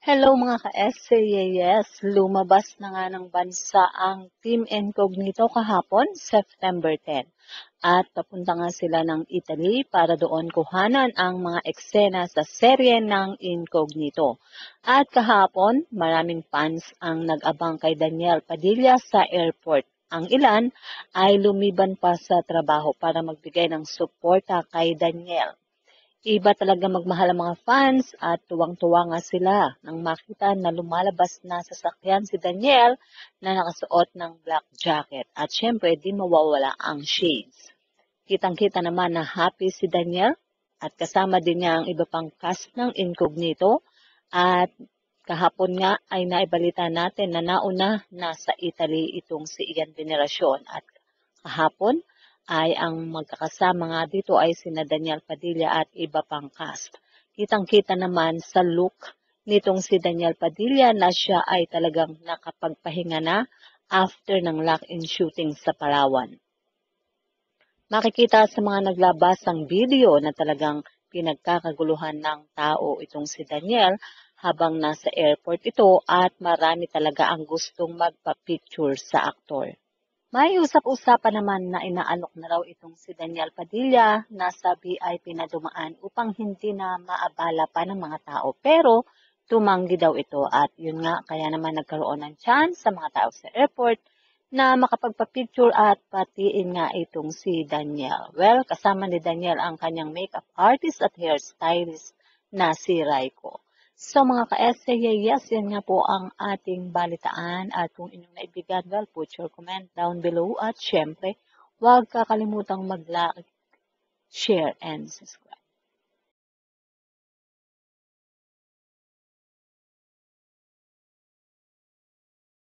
Hello mga ka-SCAS! Lumabas na nga ng bansa ang Team Incognito kahapon, September 10. At papunta nga sila ng Italy para doon kuhanan ang mga eksena sa serye ng Incognito. At kahapon, maraming fans ang nag-abang kay Daniel Padilla sa airport. Ang ilan ay lumiban pa sa trabaho para magbigay ng suporta kay Daniel. Iba talaga magmahal ang mga fans at tuwang-tuwa nga sila nang makita na lumalabas na sa sasakyan si Daniel na nakasuot ng black jacket at syempre di mawawala ang shades. Kitang-kita naman na happy si Daniel at kasama din niya ang iba pang cast ng Incognito at kahapon nga ay naibalita natin na nauna na sa Italy itong si Ian Veneracion at kahapon ay ang magkakasama nga dito ay sina Daniel Padilla at iba pang cast. Kitang-kita naman sa look nitong si Daniel Padilla na siya ay talagang nakapagpahinga na after ng lock-in shooting sa Palawan. Makikita sa mga naglabas ang video na talagang pinagkakaguluhan ng tao itong si Daniel habang nasa airport ito at marami talaga ang gustong magpa-picture sa aktor. May usap-usapan naman na inaalok na raw itong si Daniel Padilla na sa VIP na dumaan upang hindi na maabala pa ng mga tao. Pero tumanggi daw ito at yun nga kaya naman nagkaroon ng chance sa mga tao sa airport na makapagpa-picture at patiin nga itong si Daniel. Well, kasama ni Daniel ang kanyang makeup artist at hairstylist na si Raiko. So mga ka-essay, yes, yan nga po ang ating balitaan at kung inyong naibigan, well, put your comment down below at syempre, huwag kakalimutang mag-like, share, and subscribe.